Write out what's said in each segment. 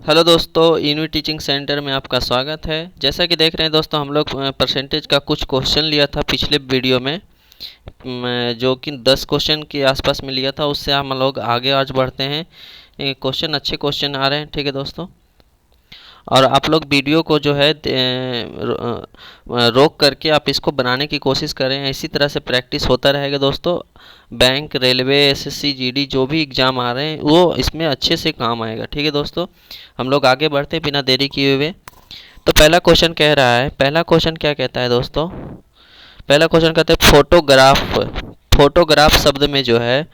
Hello दोस्तों, univ teaching centre में आपका स्वागत है। जैसा कि देख रहे हैं दोस्तों, हम लोग परसेंटेज का कुछ क्वेश्चन लिया था पिछले वीडियो में, जो कि 10 क्वेश्चन के आसपास में लिया था। उससे हम लोग आगे आज बढ़ते हैं। क्वेश्चन अच्छे क्वेश्चन आ रहे हैं, ठीक है दोस्तों। और आप लोग वीडियो को जो है रोक करके आप इसको बनाने की कोशिश करें। इसी तरह से प्रैक्टिस होता रहेगा दोस्तों। बैंक, रेलवे, एसएससी, जीडी जो भी एग्ज़ाम आ रहे हैं वो इसमें अच्छे से काम आएगा, ठीक है दोस्तों। हम लोग आगे बढ़ते हैं बिना देरी किए हुए। तो पहला क्वेश्चन कह रहा है, पहला क्वेश्चन क्या कहता है दोस्तों? पहला क्वेश्चन कहता है फोटोग्राफ। फोटोग्राफ शब्द में जो है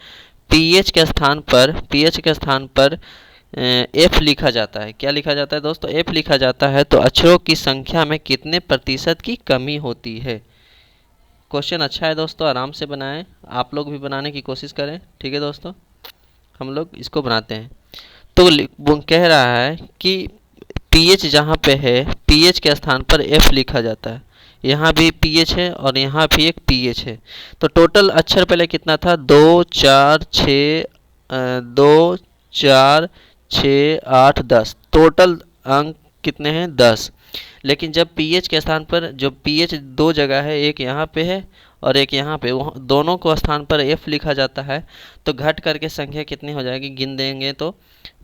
पीएच के स्थान पर एफ लिखा जाता है। क्या लिखा जाता है दोस्तों? एफ लिखा जाता है। तो अक्षरों की संख्या में कितने प्रतिशत की कमी होती है? क्वेश्चन अच्छा है दोस्तों, आराम से बनाएं। आप लोग भी बनाने की कोशिश करें, ठीक है दोस्तों। हम लोग इसको बनाते हैं। तो वो कह रहा है कि पीएच जहाँ पे है, पीएच के स्थान पर एफ लिखा जाता है। यहाँ भी पीएच है और यहाँ भी एक पीएच है। तो टोटल अक्षर पहले कितना था? 2 4 6 2 4 6 8 10। टोटल अंक कितने हैं? 10। लेकिन जब पीएच के स्थान पर, जो पीएच दो जगह है, एक यहाँ पे है और एक यहाँ पे, वो दोनों को स्थान पर एफ लिखा जाता है। तो घट करके संख्या कितनी हो जाएगी? गिन देंगे तो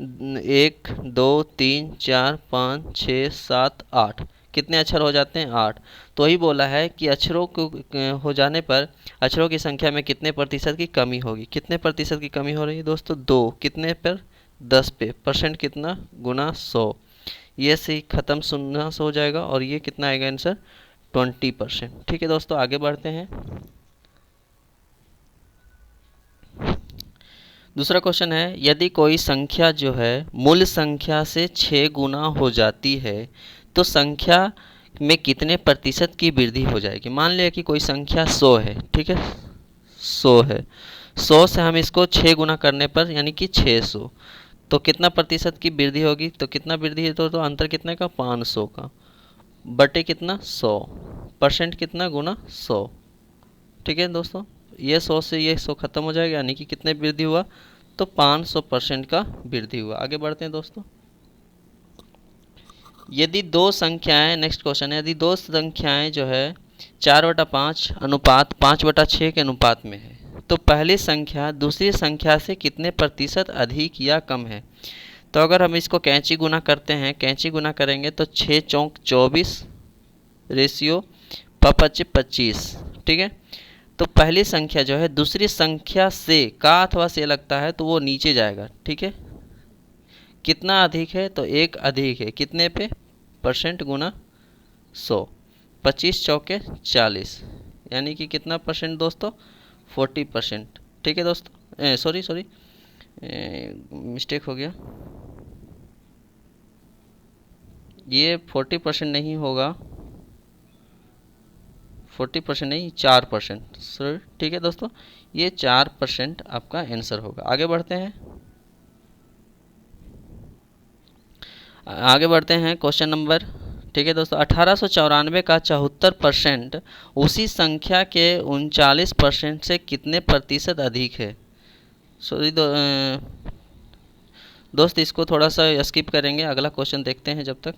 1 2 3 4 5 6 7 8। कितने अक्षर हो जाते हैं? 8। तो ही बोला है कि अक्षरों को हो जाने पर अक्षरों की संख्या में कितने प्रतिशत की कमी होगी। कितने प्रतिशत की कमी हो रही है दोस्तों? 2। कितने पर? 10 पे। परसेंट कितना? गुना 100। ये से ख़त्म, शून्य से हो जाएगा और ये कितना आएगा आंसर? 20%। ठीक है दोस्तों, आगे बढ़ते हैं। दूसरा क्वेश्चन है, यदि कोई संख्या जो है मूल संख्या से 6 गुना हो जाती है तो संख्या में कितने प्रतिशत की वृद्धि हो जाएगी? मान लिया कि कोई संख्या 100 है, ठीक है, 100 है। 100 से हम इसको 6 गुना करने पर यानी कि 600, तो कितना प्रतिशत की वृद्धि होगी? तो कितना वृद्धि है तो अंतर कितने का? 500 का। बटे कितना? 100। परसेंट कितना? गुना 100। ठीक है दोस्तों, ये 100 से ये 100 खत्म हो जाएगा, यानी कि कितने वृद्धि हुआ? तो 500% का वृद्धि हुआ। आगे बढ़ते हैं दोस्तों। यदि दो संख्याएं, नेक्स्ट क्वेश्चन है, यदि दो संख्याएं जो है 4/5 अनुपात 5/6 के अनुपात में है तो पहली संख्या दूसरी संख्या से कितने प्रतिशत अधिक या कम है? तो अगर हम इसको कैंची गुना करते हैं, कैंची गुना करेंगे तो 6 चौक 24 रेशियो 25, ठीक है। तो पहली संख्या जो है दूसरी संख्या से, का अथवा से लगता है तो वो नीचे जाएगा, ठीक है। कितना अधिक है? तो 1 अधिक है। कितने पे? परसेंट गुना 100। 25 चौके 40, यानी कि कितना परसेंट दोस्तों? 40%। ठीक है दोस्तों, सॉरी मिस्टेक हो गया, ये 40% नहीं होगा, 40% नहीं, 4%, सर। ठीक है दोस्तों, ये 4% आपका आंसर होगा। आगे बढ़ते हैं, आगे बढ़ते हैं क्वेश्चन नंबर, ठीक है दोस्तों। 1894 का 74% उसी संख्या के 39% से कितने प्रतिशत अधिक है? सॉरी दोस्त, इसको थोड़ा सा स्किप करेंगे, अगला क्वेश्चन देखते हैं जब तक।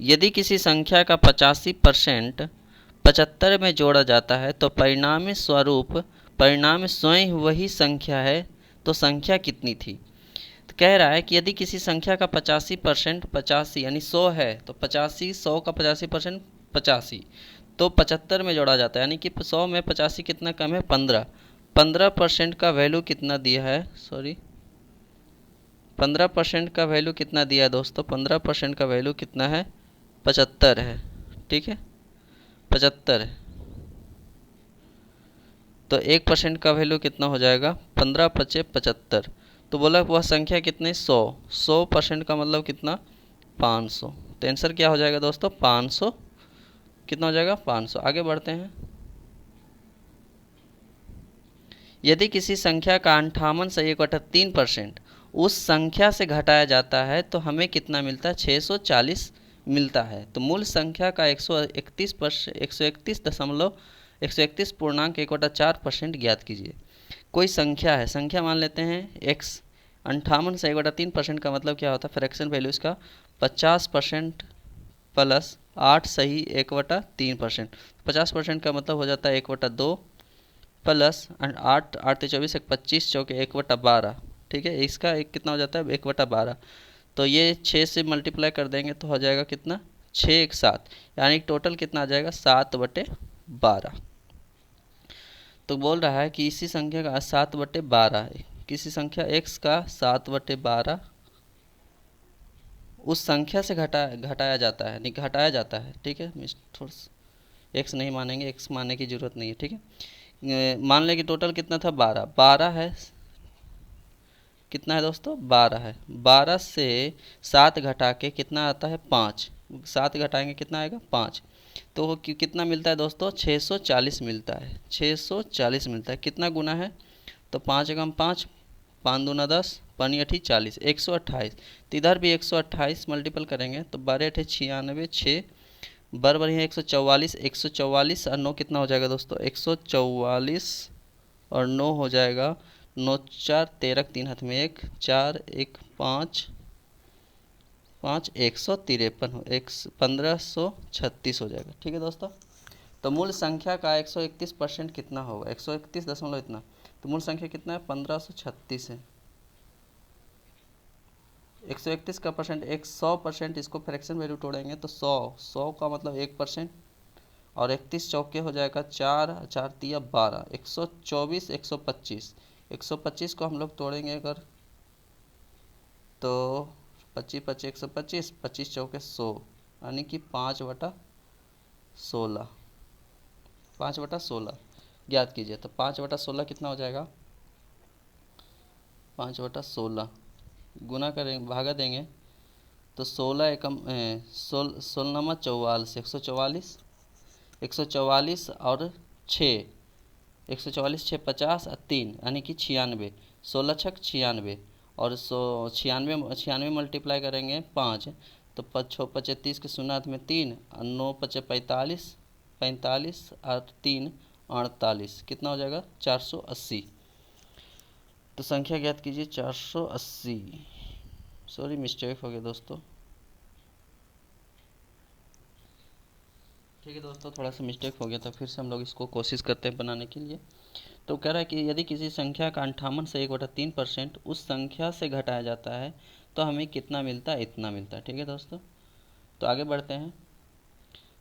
यदि किसी संख्या का 85% 75 में जोड़ा जाता है तो परिणाम स्वयं वही संख्या है, तो संख्या कितनी थी? तो कह रहा है कि यदि किसी संख्या का 85% 85 यानी 100 है, तो 85 100 का 85% 85, तो 75 में जोड़ा जाता है, यानी कि 100 में 85 कितना कम है? 15% का वैल्यू कितना दिया है? सॉरी, 15% का वैल्यू कितना दिया है दोस्तों? 15% का वैल्यू कितना है? 75 है, ठीक है, 75 है। तो 1% का वैल्यू कितना हो जाएगा? 15 × 5 = 75। तो बोला वह संख्या कितने? 100% का मतलब कितना? 500। तो आंसर क्या हो जाएगा दोस्तों? 500। कितना हो जाएगा? 500। आगे बढ़ते हैं। यदि किसी संख्या का 58 से 1/3% उस संख्या से घटाया जाता है तो हमें कितना मिलता है? 640 मिलता है। तो मूल संख्या का 131.1 पूर्णांक 1/4% ज्ञात कीजिए। कोई संख्या है, संख्या मान लेते हैं x, 58 से 1/3% का मतलब क्या होता है? फ्रैक्शन वैल्यू इसका 50% प्लस 8 सही 1/3%। 50% का मतलब हो जाता है 1/2 प्लस 8 8 से 24 एक 25 चौके 1/12। ठीक है, इसका एक कितना हो जाता है? 1/12। तो ये 6 से मल्टीप्लाई कर देंगे तो हो जाएगा कितना? 6 एक 7, यानी टोटल कितना आ जाएगा? 7/12। तो बोल रहा है कि इसी संख्या का 7/12 है, किसी संख्या x का 7/12 उस संख्या से घटाया जाता है, नहीं घटाया जाता है। ठीक है, थोड़ा एक्स नहीं मानेंगे, एक्स मानने की जरूरत नहीं है। ठीक है, मान लें कि टोटल कितना था? 12। 12 है, कितना है दोस्तों? 12 है। 12 से 7 घटा के कितना आता है? 5। 7 घटाएंगे कितना आएगा? 5। तो कितना मिलता है दोस्तों? 640 मिलता है। 640 मिलता है। कितना गुना है? तो 5 एकम 5, 5 दूना 10, पानी अठी 40, 128। तो इधर भी 128 मल्टीपल करेंगे तो 12 अठे 96, 6 बर बढ़िया 144। 144 और 9 कितना हो जाएगा दोस्तों? 144 और 9 हो जाएगा 9 4 13, 3 हाथ में 1, 4 1 5 5 153 एक 1536 हो जाएगा। ठीक है दोस्तों, तो मूल संख्या का 131% कितना होगा? 131 दशमलव इतना, तो मूल संख्या कितना है? 1536 है। 131 का परसेंट 100%, इसको फ्रैक्शन वैल्यू तोड़ेंगे तो 100 का मतलब 1%, और 31 चौके हो जाएगा 4 4 तिया 12, 124 125। 125 को हम लोग तोड़ेंगे अगर तो 25 25 125, 25 चौके 100, यानी कि 5/16। 5/16 ज्ञात कीजिए। तो 5/16 कितना हो जाएगा? 5/16 गुना करेंगे, भागा देंगे तो 16 एकम 16 44, 144, 144 और 6, 144 6 50 और 3 यानी कि 96, 16 छक 96, और 96 मल्टीप्लाई करेंगे 5, तो 5 5 30 के शून्य हाथ में 3, और 9 5 45, 45 और 3 48, कितना हो जाएगा? 480। तो संख्या ज्ञात कीजिए 480। सॉरी मिस्टेक हो गया दोस्तों। ठीक है दोस्तों, थोड़ा सा मिस्टेक हो गया था, फिर से हम लोग इसको कोशिश करते हैं बनाने के लिए। तो कह रहा है कि यदि किसी संख्या का 58 से 1/3% उस संख्या से घटाया जाता है तो हमें कितना मिलता है? इतना मिलता है। ठीक है दोस्तों, तो आगे बढ़ते हैं।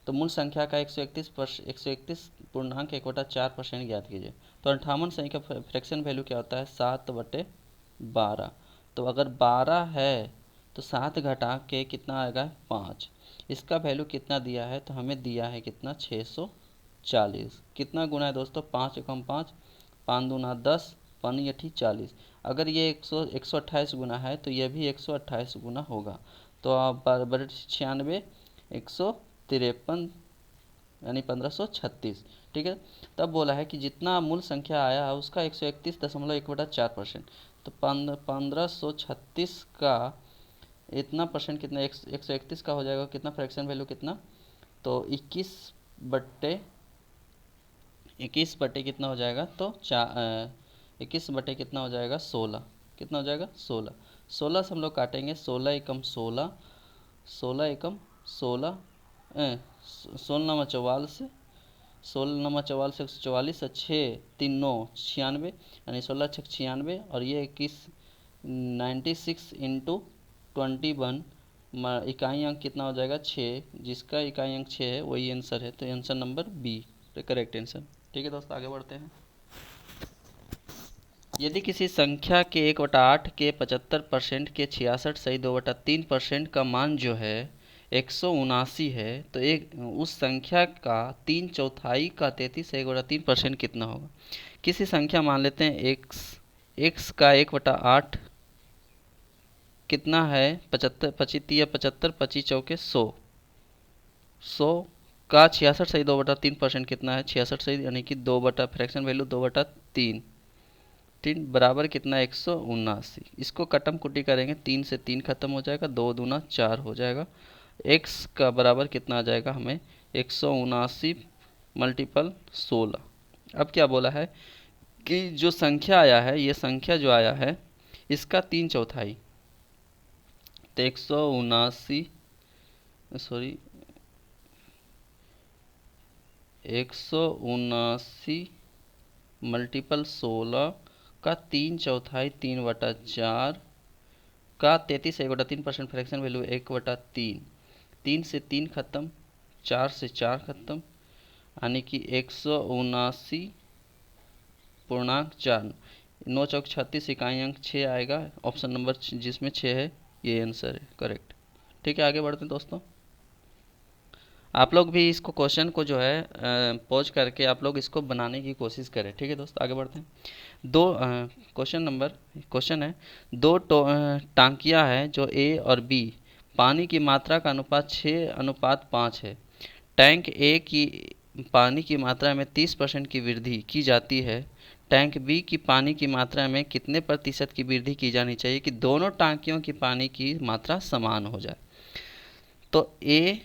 तो मूल संख्या का 131 पूर्णांक 1/4% ज्ञात कीजिए। तो 58 संख्या का फ्रैक्शन वैल्यू क्या होता है? 7/12। तो अगर 12 है तो 7 घटा के कितना आएगा? 5। इसका वैल्यू कितना दिया है? तो हमें दिया है कितना? 640। कितना गुना है दोस्तों? 5 एकम 5, 5 दूना 10, पानी अठी 40। अगर ये 128 गुना है तो यह भी 128 गुना होगा। तो आप 96 153 यानी 1536। ठीक है, तब बोला है कि जितना मूल संख्या आया है उसका 131.1/4%। तो 1536 का इतना परसेंट कितना? 131 का हो जाएगा कितना? फ्रैक्शन वैल्यू कितना? तो 21/21 कितना हो जाएगा? तो 21 कितना हो जाएगा? 16। कितना हो जाएगा? 16। 16 से हम लोग काटेंगे, 16 एकम 16, 16 एकम 16, 16 नमा 44, 16 नमा 44 144, 6 3 9 96, यानी 16 6 96, और ये 96 इंटू 21, इकाई अंक कितना हो जाएगा? 6। जिसका इकाई अंक 6 है वही आंसर है, तो answer number B correct answer. ठीक है दोस्तों, आगे बढ़ते हैं। यदि किसी संख्या के 1/8 के 75% के 66 सही 2/3% का मान जो है 179 है, तो एक उस संख्या का 3/4 का 33 से 1/3% कितना होगा? किसी संख्या मान लेते हैं एक्स का 1/8 कितना है? 75, 25 75, 25 चौके 100, 100 का 66 सही 2/3% कितना है? 66 सही यानी कि 2 बटा फ्रैक्शन वैल्यू 2/3, 3 बराबर कितना? 179। इसको कटम कुटी करेंगे, 3 से 3 खत्म हो जाएगा, 2 दूना 4 हो जाएगा। x का बराबर कितना आ जाएगा हमें? 179 मल्टीपल 16। अब क्या बोला है कि जो संख्या आया है, ये संख्या जो आया है इसका 3/4, तो 179, सॉरी 179 मल्टीपल 16 का 3/4 3/4 का 33 1/3% फ्रैक्शन वैल्यू 1/3, 3 से 3 खत्म, 4 से 4 खत्म, यानी कि 179.4, 9 चौक 36, इकाई अंक 6 आएगा। ऑप्शन नंबर जिसमें 6 है ये आंसर है करेक्ट। ठीक है, आगे बढ़ते हैं दोस्तों। आप लोग भी इसको क्वेश्चन को जो है पॉज करके आप लोग इसको बनाने की कोशिश करें। ठीक है दोस्तों, आगे बढ़ते हैं। क्वेश्चन है, दो टांकियाँ हैं जो ए और बी, पानी की मात्रा का अनुपात 6:5 है। टैंक ए की पानी की मात्रा में 30% की वृद्धि की जाती है। टैंक बी की पानी की मात्रा में कितने प्रतिशत की वृद्धि की जानी चाहिए कि दोनों टांकियों की पानी की मात्रा समान हो जाए। तो ए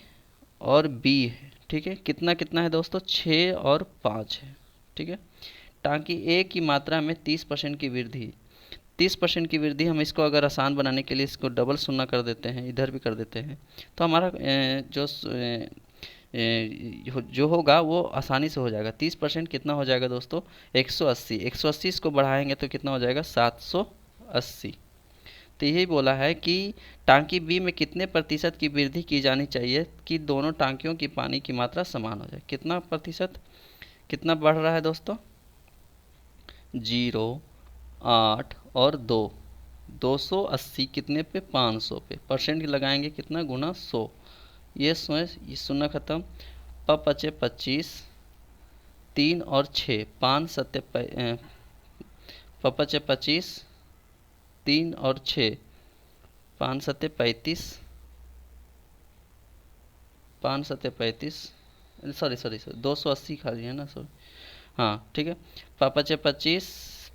और बी है, ठीक है, कितना कितना है दोस्तों, 6 और 5 है। ठीक है, टांकी ए की मात्रा में 30% की वृद्धि, 30% की वृद्धि, हम इसको अगर आसान बनाने के लिए इसको डबल शून्य कर देते हैं, इधर भी कर देते हैं, तो हमारा जो होगा वो आसानी से हो जाएगा। 30% कितना हो जाएगा दोस्तों, 180, 180 इसको बढ़ाएंगे तो कितना हो जाएगा, 780। तो यही बोला है कि टांकी बी में कितने प्रतिशत की वृद्धि की जानी चाहिए कि दोनों टांकियों की पानी की मात्रा समान हो जाए। कितना प्रतिशत, कितना बढ़ रहा है दोस्तों, 0, 8 और 2, 280 कितने पे, 500 पे, परसेंट लगाएंगे कितना, गुना 100, ये शून्य खत्म, पचे 25, 3 और 6, 5 सत्ते पचे 25, 3 और 6, 5 सत्ते 35, 5 सत्ते 35, सॉरी 280 खाली है ना, सॉरी, हाँ ठीक है, पचे 25,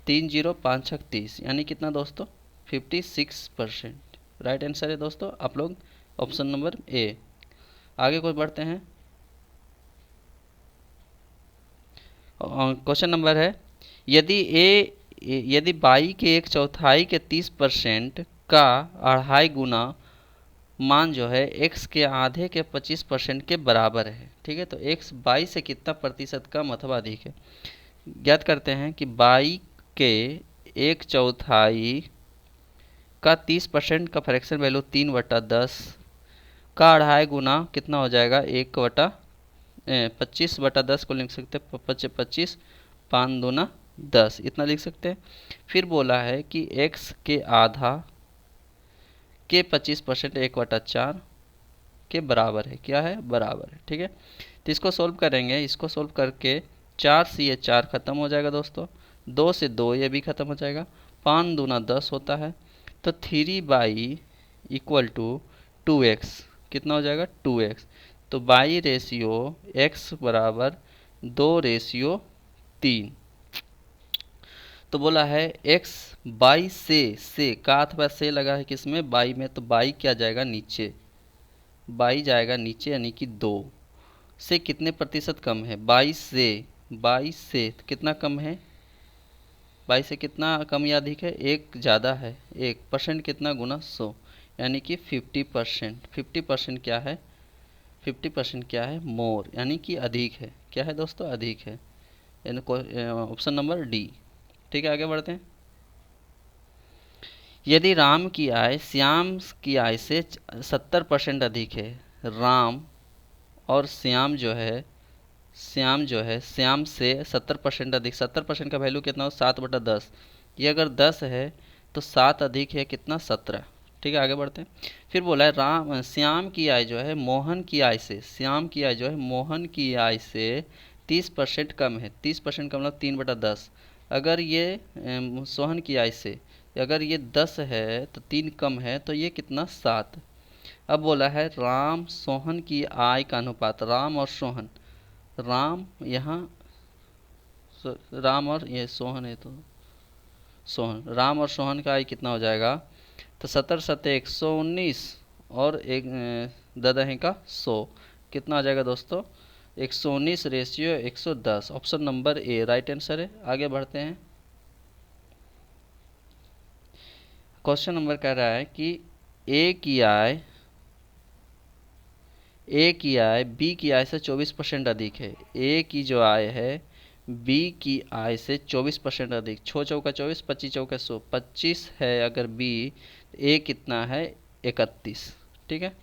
3 0 5 6 30, यानी कितना दोस्तों, 56%। राइट आंसर है दोस्तों आप लोग ऑप्शन नंबर ए। आगे कोई बढ़ते हैं। क्वेश्चन नंबर है, यदि बाई के 1/4 के 30% का 2.5 गुना मान जो है x के आधे के 25% के बराबर है। ठीक है, तो x बाई से कितना प्रतिशत कम अथवा अधिक है। ज्ञात करते हैं कि बाई के 1/4 का 30% का फ्रैक्शन वैल्यू 3/10 का 2.5 गुना कितना हो जाएगा, 25/10 को लिख सकते हैं, 25, 5 दूना 10, इतना लिख सकते हैं। फिर बोला है कि x के आधा के 25% 1/4 के बराबर है, क्या है, बराबर है। ठीक है, तो इसको सोल्व करेंगे, इसको सोल्व करके 4 से ये 4 खत्म हो जाएगा दोस्तों, 2 से 2 ये भी खत्म हो जाएगा, 5 दूना 10 होता है, तो 3/2 = 2x, कितना हो जाएगा, 2x। तो बाई रेशियो x बराबर 2:3। तो बोला है x बाई से का अथवा से लगा है किसमें, बाई में, तो बाई क्या जाएगा नीचे, बाई जाएगा नीचे, यानी कि 2 से कितने प्रतिशत कम है, 22 से कितना कम है, 22 से कितना कम या अधिक है, 1 ज़्यादा है, 1% कितना, गुना 100, यानी कि 50%। 50% क्या है, 50% क्या है, मोर, यानी कि अधिक है। क्या है दोस्तों, अधिक है, यानी ऑप्शन नंबर डी। ठीक है, आगे बढ़ते हैं। यदि राम की आय श्याम की आय से 70% अधिक है, राम और श्याम जो है श्याम से 70% अधिक, 70% का वैल्यू कितना हो, 7/10, ये अगर 10 है तो 7 अधिक है कितना, 17। ठीक है, आगे बढ़ते हैं। फिर बोला है श्याम की आय जो है मोहन की आय से, श्याम की आय जो है मोहन की आय से 30% कम है, 30% का मतलब 3/10। अगर ये सोहन की आय से, अगर ये 10 है तो 3 कम है, तो ये कितना, 7। अब बोला है राम सोहन की आय का अनुपात, राम और सोहन, राम यहाँ राम और ये सोहन है, तो सोहन, राम और सोहन का आय कितना हो जाएगा, तो 70 सत्ते 119 और एक 10 का 100, कितना आ जाएगा दोस्तों, 119 ratio 110। Option number A right answer है। आगे बढ़ते हैं। क्वेश्चन नंबर कह रहा है कि ए की आय बी की आय से 24% अधिक है। ए की जो आय है बी की आय से 24% अधिक। 6 चौका 24, 25 चौका 100, 25 है अगर बी, ए कितना है 31। ठीक है।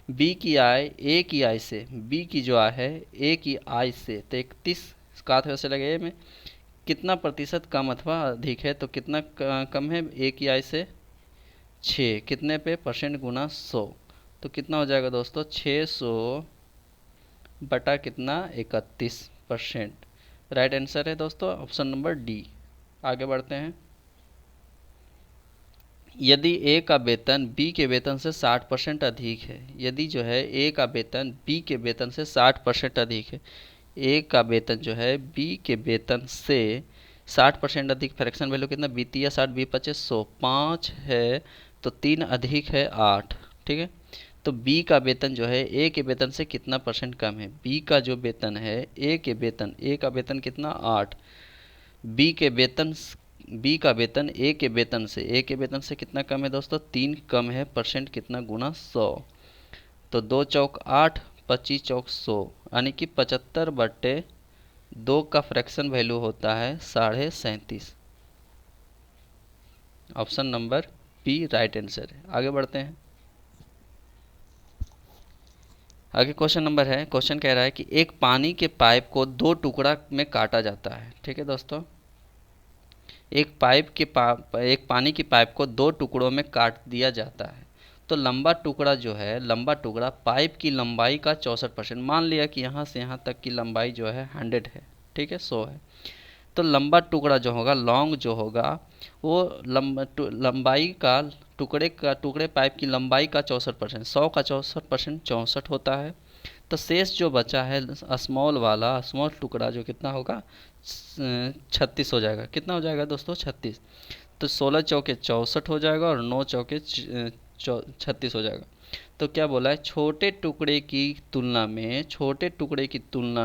बी की आय ए की आय से, बी की जो आय है ए की आय से, तो 31 का अर्थ वैसे लगे में कितना प्रतिशत कम अथवा अधिक है, तो कितना कम है ए की आय से 6, कितने पे परसेंट गुना 100, तो कितना हो जाएगा दोस्तों 600 बटा कितना 31%। राइट आंसर है दोस्तों ऑप्शन नंबर डी। आगे बढ़ते हैं। यदि ए का वेतन बी के वेतन से 60% अधिक है, यदि जो है ए का वेतन बी के वेतन से 60% अधिक है, ए का वेतन जो है बी के वेतन से 60% अधिक, फ्रैक्शन वैल्यू कितना 20 या 60, 20 25 100, 5 है तो 3 अधिक है 8। ठीक है। तो बी का वेतन जो है ए के वेतन से कितना परसेंट कम है, बी का जो वेतन है ए का वेतन कितना 8, बी के वेतन बी का वेतन ए के वेतन से कितना कम है दोस्तों 3 कम है, परसेंट कितना गुना 100, तो 2 चौक 8, 25 चौक 100, यानी कि 75/2 का फ्रैक्शन वैल्यू होता है 37.5। Option number B right answer है। आगे बढ़ते हैं। आगे क्वेश्चन नंबर है, क्वेश्चन कह रहा है कि एक पानी के पाइप को 2 टुकड़ा में काटा जाता है। ठीक है दोस्तों, एक पानी की पाइप को 2 टुकड़ों में काट दिया जाता है, तो लंबा टुकड़ा पाइप की लंबाई का 64%, मान लिया कि यहाँ से यहाँ तक की लंबाई जो है 100 है। ठीक है, 100 है, तो लंबा टुकड़ा जो होगा, लॉन्ग जो होगा, वो लंबाई का टुकड़े पाइप की लंबाई का 64%, 100 का 64% 64 होता है। तो शेष जो बचा है स्मॉल टुकड़ा जो कितना होगा 36 हो जाएगा। कितना हो जाएगा दोस्तों 36, तो 16 चौके 64 हो जाएगा और 9 चौके 36 हो जाएगा। तो क्या बोला है, छोटे टुकड़े की तुलना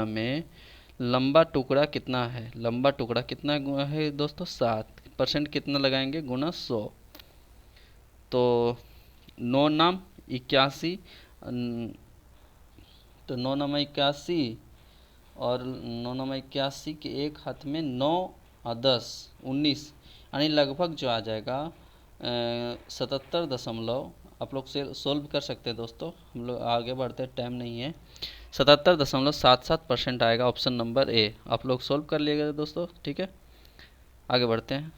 में लंबा टुकड़ा कितना है, लंबा टुकड़ा कितना है दोस्तों 7, परसेंट कितना लगाएंगे गुना 100, तो 9 नाम 81, तो 9 नाम 81 और 9 नाम 81 के एक हाथ में 9 और 10 19, यानी लगभग जो आ जाएगा 77 आप लोग से सोल्व कर सकते हैं दोस्तों, हम लोग आगे बढ़ते हैं, टाइम नहीं है। 77.77% आएगा ऑप्शन नंबर ए। आप लोग सोल्व कर लिएगा दोस्तों। ठीक है, आगे बढ़ते हैं।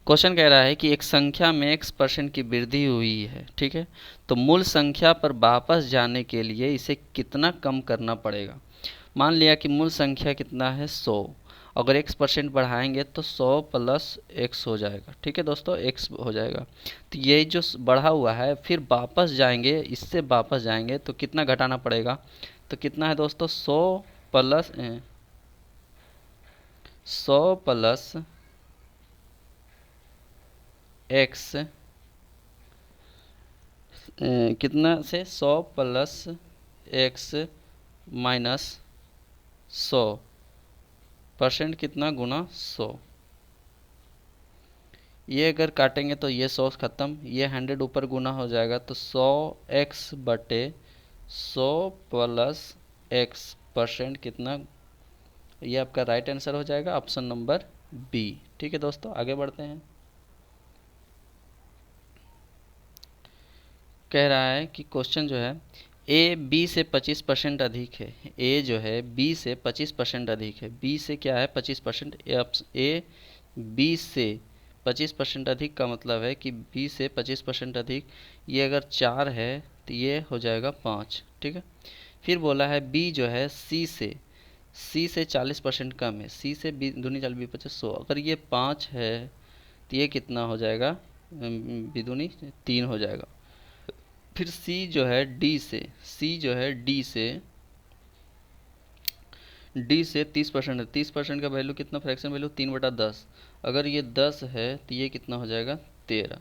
क्वेश्चन कह रहा है कि एक संख्या में x% की वृद्धि हुई है। ठीक है, तो मूल संख्या पर वापस जाने के लिए इसे कितना कम करना पड़ेगा। मान लिया कि मूल संख्या कितना है 100, अगर x% बढ़ाएंगे तो 100 + x हो जाएगा। ठीक है दोस्तों, x हो जाएगा, तो ये जो बढ़ा हुआ है फिर वापस जाएंगे, इससे वापस जाएंगे तो कितना घटाना पड़ेगा, तो कितना है दोस्तों 100 + x, कितना से 100 + x - 100, परसेंट कितना गुना 100। ये अगर काटेंगे तो ये 100 खत्म, ये 100 ऊपर गुना हो जाएगा, तो 100x/100 + x, परसेंट कितना, ये आपका राइट आंसर हो जाएगा ऑप्शन नंबर बी। ठीक है दोस्तों, आगे बढ़ते हैं। कह रहा है कि क्वेश्चन जो है ए बी से 25% अधिक है, ए जो है बी से 25% अधिक है, बी से क्या है 25%, ए बी से 25% अधिक का मतलब है कि बी से 25% अधिक, ये अगर 4 है तो ये हो जाएगा 5। ठीक है, फिर बोला है बी जो है सी से 40% कम है, सी से बी दूनी 40 20 25 100, अगर ये 5 है तो ये कितना हो जाएगा बिदुनी 3 हो जाएगा। फिर सी जो है डी से 30% है, 30% का वैल्यू कितना, फ्रैक्शन वैल्यू 3/10, अगर ये 10 है तो ये कितना हो जाएगा 13।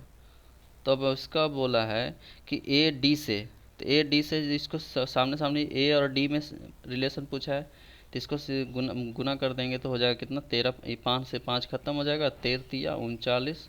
तो अब इसका बोला है कि ए डी से, तो ए डी से इसको सामने ए और डी में रिलेशन पूछा है, तो इसको गुना कर देंगे तो हो जाएगा कितना 13, 5 से 5 खत्म हो जाएगा, 13 × 39,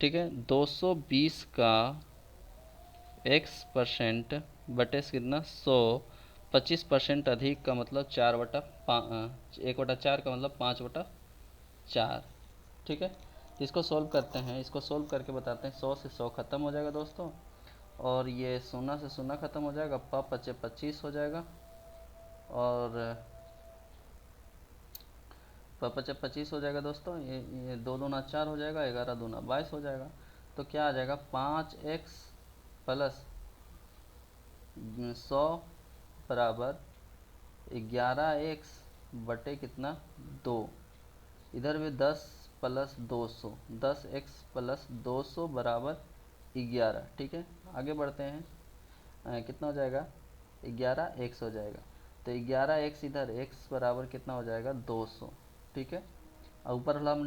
ठीक है, 220 का x% बटे से कितना 100, 25% अधिक का मतलब 1/4 का मतलब 5/4। ठीक है, तो इसको सोल्व करते हैं। इसको सोल्व करके बताते हैं। 100 से 100 खत्म हो जाएगा दोस्तों, और ये 0 से 0 खत्म हो जाएगा, 25 हो जाएगा, और 25 हो जाएगा दोस्तों। ये 2 दूना 4 हो जाएगा, 11 दूना 22 हो जाएगा। तो क्या आ जाएगा, 5x प्लस 100 बराबर 11x बटे कितना 2। इधर भी 10 प्लस 200, 10x प्लस 200 बराबर 11। ठीक है, आगे बढ़ते हैं। कितना हो जाएगा, 11x हो जाएगा। तो 11x इधर x बराबर कितना हो जाएगा 200। ठीक है, और ऊपर वाला हम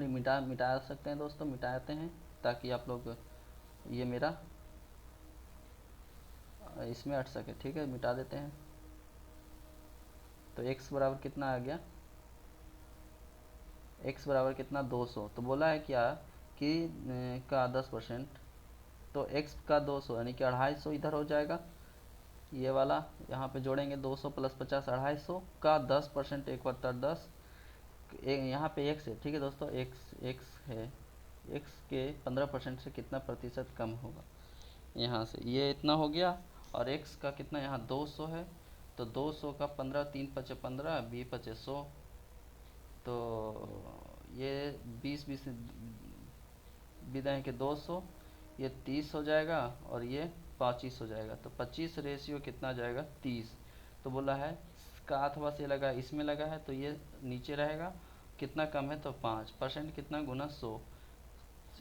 मिटा सकते हैं दोस्तों, मिटाते हैं ताकि आप लोग ये मेरा इसमें हट सके। ठीक है, मिटा देते हैं। तो x बराबर कितना आ गया, x बराबर कितना 200। तो बोला है क्या कि का 10%, तो x का 200 यानी कि 250 इधर हो जाएगा। ये वाला यहाँ पे जोड़ेंगे, 200 प्लस 50 250 का 10%, 1/10। यहाँ पे x है। ठीक है दोस्तों, x है, x के 15% से कितना प्रतिशत कम होगा, यहाँ से ये इतना हो गया। और x का कितना यहाँ 200 है, तो 200 का 15, 3 पचे 15, 20 पचे 100, तो ये 20 विदाएँ के 200, ये 30 हो जाएगा, और ये 25 हो जाएगा। तो 25 रेशियो कितना जाएगा 30। तो बोला है का अथवा से लगा, इसमें लगा है तो ये नीचे रहेगा। कितना कम है, तो 5%, कितना गुना 100,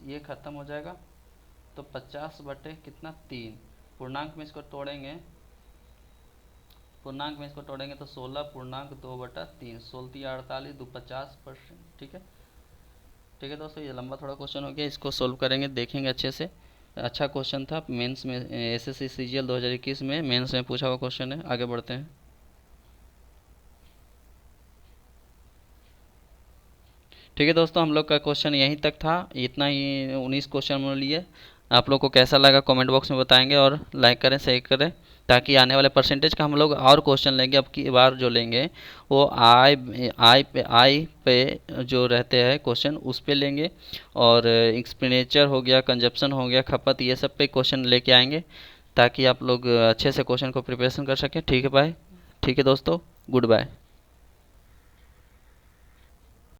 ये खत्म हो जाएगा। तो 50 बटे कितना 3, पूर्णांक में इसको तोड़ेंगे, तो 16.2/3, 16 48 2 50%। ठीक है, ठीक है दोस्तों, ये लंबा थोड़ा क्वेश्चन हो गया, इसको सोल्व करेंगे, देखेंगे अच्छे से। अच्छा क्वेश्चन था, मेंस में एसएससी सीजीएल 2021 में मेंस में पूछा हुआ क्वेश्चन है। आगे बढ़ते हैं। ठीक है दोस्तों, हम लोग का क्वेश्चन यहीं तक था, इतना ही 19 क्वेश्चन हम लिए। आप लोग को कैसा लगा कमेंट बॉक्स में बताएंगे, और लाइक करें, शेयर करें, ताकि आने वाले परसेंटेज का हम लोग और क्वेश्चन लेंगे। अब की बार जो लेंगे वो आई पे जो रहते हैं क्वेश्चन उस पे लेंगे, और एक्सपेंडिचर हो गया, कंजप्शन हो गया, खपत, ये सब पे क्वेश्चन लेके आएंगे, ताकि आप लोग अच्छे से क्वेश्चन को प्रिपरेशन कर सकें। ठीक है भाई, ठीक है दोस्तों, गुड बाय।